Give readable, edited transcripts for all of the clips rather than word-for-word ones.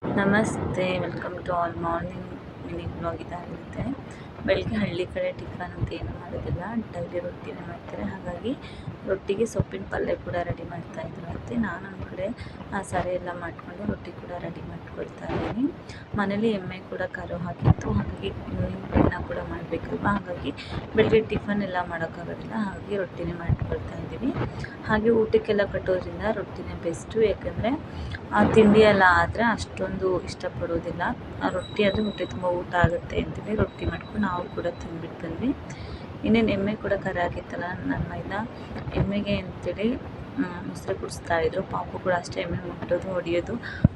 ನಮಸ್ತೆ, welcome to all morning mini vlog. ಇದಾಗಿರುತ್ತೆ. ಬೆಳಗ್ಗೆ ಹಳ್ಳಿ ಕಡೆ ಟಿಫನ್ ಅಂತ ಏನು ಮಾಡೋದಿಲ್ಲ, ಡೈಲಿ ರೊಟ್ಟಿನೇ ಮಾಡ್ತಾರೆ. ಹಾಗಾಗಿ ರೊಟ್ಟಿಗೆ ಸೊಪ್ಪಿನ ಪಲ್ಯ ಕೂಡ ರೆಡಿ ಮಾಡ್ತಾ ಇದ್ರು ಅತ್ತೆ. ನಾನು ನಮ್ಮ ಕಡೆ ಸಾರೆ ಎಲ್ಲ ಮಾಡಿಕೊಂಡು ರೊಟ್ಟಿ ಕೂಡ ರೆಡಿ ಮಾಡ್ಕೊಳ್ತಾ ಇದ್ದೀನಿ. ಮನೇಲಿ ಎಮ್ಮೆ ಕೂಡ ಕರು ಹಾಕಿತ್ತು, ಹಾಗಾಗಿ ಅನ್ನ ಕೂಡ ಮಾಡಬೇಕಲ್ವ, ಹಾಗಾಗಿ ಬೆಳಗ್ಗೆ ಟಿಫನ್ ಎಲ್ಲ ಮಾಡೋಕ್ಕಾಗೋದಿಲ್ಲ, ಹಾಗಾಗಿ ರೊಟ್ಟಿನೇ ಮಾಡ್ಕೊಳ್ತಾ ಇದ್ದೀವಿ. ಹಾಗೆ ಊಟಕ್ಕೆಲ್ಲ ಕಟ್ಟೋದ್ರಿಂದ ರೊಟ್ಟಿನೇ ಬೆಸ್ಟು, ಯಾಕಂದರೆ ತಿಂಡಿ ಎಲ್ಲ ಆದರೆ ಅಷ್ಟೊಂದು ಇಷ್ಟಪಡೋದಿಲ್ಲ. ರೊಟ್ಟಿ ಆದರೆ ಹೊಟ್ಟೆ ತುಂಬ ಊಟ ಆಗುತ್ತೆ ಅಂತೇಳಿ ರೊಟ್ಟಿ ಮಾಡ್ಕೊಂಡು ನಾವು ಕೂಡ ತಿಂದ್ಬಿಟ್ಟು ಬಂದ್ವಿ. ಇನ್ನೇನು ಎಮ್ಮೆ ಕೂಡ ಕರೆ ಆಗಿತ್ತಲ್ಲ, ನನ್ನ ಮೈದ ಎಮ್ಮೆಗೆ ಅಂತೇಳಿ ಮೊಸರು ಕುಡಿಸ್ತಾಯಿದ್ರು. ಪಾಪು ಕೂಡ ಅಷ್ಟೇ ಎಮ್ಮೆ ಮುಟ್ಟೋದು ಹೊಡೆಯೋದು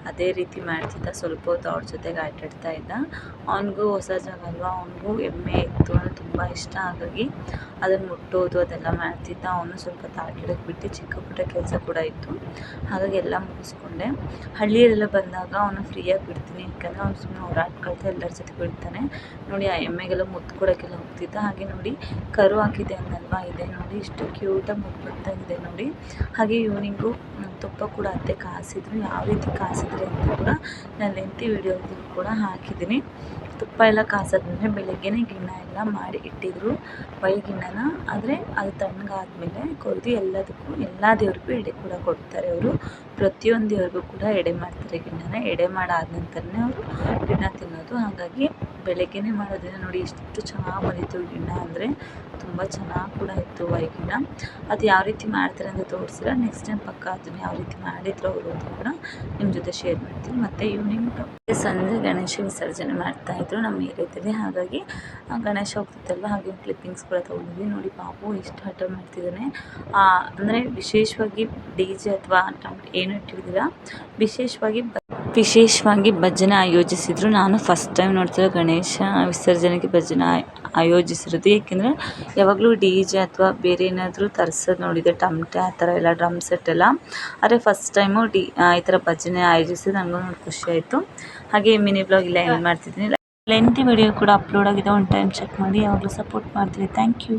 ಅದೇ ರೀತಿ ಮಾಡ್ತಿದ್ದ. ಸ್ವಲ್ಪ ಹೊತ್ತು ಅವ್ರ ಜೊತೆಗೆ ಆಟಾಡ್ತಾ ಇದ್ದ. ಅವನಿಗೂ ಹೊಸ ಜಾಗ ಅಲ್ವಾ, ಅವನಿಗೂ ಎಮ್ಮೆ ಇತ್ತು ಅಂದರೆ ತುಂಬ ಇಷ್ಟ, ಹಾಗಾಗಿ ಅದನ್ನು ಮುಟ್ಟೋದು ಅದೆಲ್ಲ ಮಾಡ್ತಿದ್ದ. ಅವನು ಸ್ವಲ್ಪ ಆಟಾಡೋಕ್ಕೆ ಬಿಟ್ಟು ಚಿಕ್ಕ ಪುಟ್ಟ ಕೆಲಸ ಕೂಡ ಇತ್ತು, ಹಾಗಾಗಿ ಎಲ್ಲ ಮುಗಿಸ್ಕೊಂಡೆ. ಹಳ್ಳಿಯಲ್ಲೆಲ್ಲ ಬಂದಾಗ ಅವನು ಫ್ರೀಯಾಗಿ ಬಿಡ್ತೀನಿ, ಯಾಕಂದರೆ ಅವ್ನು ಸುಮ್ಮನೆ ಓಡಾಡ್ಕೊಳ್ತಾ ಎಲ್ಲರ ಜೊತೆ ಬಿಡ್ತಾನೆ. ನೋಡಿ ಆ ಎಮ್ಮೆಗೆಲ್ಲ ಮುತ್ತು ಕೊಡೋಕ್ಕೆಲ್ಲ ಹೋಗ್ತಿದ್ದ. ಹಾಗೆ ನೋಡಿ ಕರು ಹಾಕಿದೆ ಅನ್ನಲ್ವಾ, ಇದೆ ನೋಡಿ ಇಷ್ಟು ಕ್ಯೂಟಾಗಿ ಮುದ್ದಾಗಿದೆ ನೋಡಿ. ಹಾಗೆ ಈವ್ನಿಂಗು ತುಪ್ಪ ಕೂಡ ಅತ್ತೆ ಕಾಯಿಸಿದ್ರು. ಯಾವ ರೀತಿ ಕಾಯಿಸಿದ್ರೆ ಅಂತ ಕೂಡ ನಾನು ಲೆಂತಿ ವಿಡಿಯೋದಲ್ಲಿ ಕೂಡ ಹಾಕಿದ್ದೀನಿ. ತುಪ್ಪ ಎಲ್ಲ ಕಾಯಿಸೋದಂದರೆ ಬೆಳಗ್ಗೆನೇ ಗಿಣ್ಣ ಎಲ್ಲ ಮಾಡಿ ಇಟ್ಟಿದ್ರು, ಗಿಣ್ಣನ. ಆದರೆ ಅದು ತಣ್ಣಗಾದ್ಮೇಲೆ ಕೊಯ್ದು ಎಲ್ಲ ದೇವ್ರಿಗೂ ಎಡೆ ಕೂಡ ಕೊಡ್ತಾರೆ ಅವರು. ಪ್ರತಿಯೊಂದು ದೇವ್ರಿಗೂ ಕೂಡ ಎಡೆ ಮಾಡ್ತಾರೆ ಗಿಣ್ಣನ. ಎಡೆ ಮಾಡಾದ ನಂತರನೇ ಅವರು ಗಿಣ್ಣ ತಿನ್ನೋದು. ಹಾಗಾಗಿ ಬೆಳಗ್ಗೆನೇ ಮಾಡೋದ್ರಿಂದ ನೋಡಿ ಎಷ್ಟು ಚೆನ್ನಾಗಿ ಬಂದಿತ್ತು ಗಿಣ್ಣ, ಅಂದರೆ ತುಂಬ ಚೆನ್ನಾಗಿ ಕೂಡ ಇತ್ತು ಗಿಣ್ಣ. ಅದು ಯಾವ ರೀತಿ ಮಾಡ್ತಾರೆ ಅಂತ ತೋರಿಸಿಲ್ಲ, ನೆಕ್ಸ್ಟ್ ಟೈಮ್ ಪಕ್ಕ ಅದನ್ನು ಯಾವ ರೀತಿ ಮಾಡಿದ್ರು ಅವರು ಅಂತ ಕೂಡ ನಿಮ್ಮ ಜೊತೆ ಶೇರ್ ಮಾಡ್ತೀನಿ. ಮತ್ತು ಈವ್ನಿಂಗ್ ಸಂಜೆ ಗಣೇಶ ವಿಸರ್ಜನೆ ಮಾಡ್ತಾಯಿದ್ರು ನಮ್ಮ ಏರಿಯಾದಲ್ಲಿ, ಹಾಗಾಗಿ ಗಣೇಶ ಹೋಗ್ತಿತ್ತಲ್ವ, ಹಾಗೆ ಕ್ಲಿಪ್ಪಿಂಗ್ಸ್ ಕೂಡ ತೊಗೊಂಡಿದ್ವಿ. ನೋಡಿ ಪಾಪು ಎಷ್ಟು ಹಠ ಮಾಡ್ತಿದ್ದಾನೆ. ಅಂದರೆ ವಿಶೇಷವಾಗಿ DJ ಅಥವಾ ಏನು ಇಟ್ಟಿರ್ದಿಲ್ಲ, ವಿಶೇಷವಾಗಿ ಭಜನೆ ಆಯೋಜಿಸಿದರು. ನಾನು ಫಸ್ಟ್ ಟೈಮ್ ನೋಡ್ತಿರೋ ಗಣೇಶ ವಿಸರ್ಜನೆಗೆ ಭಜನೆ ಆಯೋಜಿಸಿರೋದು. ಏಕೆಂದರೆ ಯಾವಾಗಲೂ DJ ಅಥವಾ ಬೇರೆ ಏನಾದರೂ ತರಿಸೋದು ನೋಡಿದೆ, ಟಮಟೆ ಆ ಥರ ಎಲ್ಲ ಡ್ರಮ್ ಸೆಟ್ ಎಲ್ಲ. ಆದರೆ ಫಸ್ಟ್ ಟೈಮು ಈ ಥರ ಭಜನೆ ಆಯೋಜಿಸಿದ್ದು ನನಗೂ ನೋಡಿ ಖುಷಿ ಆಯಿತು. ಹಾಗೆ ಮಿನಿ ಬ್ಲಾಗ್ ಇಲ್ಲ ಎಂಡ್ ಮಾಡ್ತಿದ್ದೀನಿ. ಲೆಂತಿ ವಿಡಿಯೋ ಕೂಡ ಅಪ್ಲೋಡ್ ಆಗಿದೆ, ಒಂದು ಟೈಮ್ ಚೆಕ್ ಮಾಡಿ. ಯಾವಾಗಲೂ ಸಪೋರ್ಟ್ ಮಾಡ್ತೀವಿ. Thank you.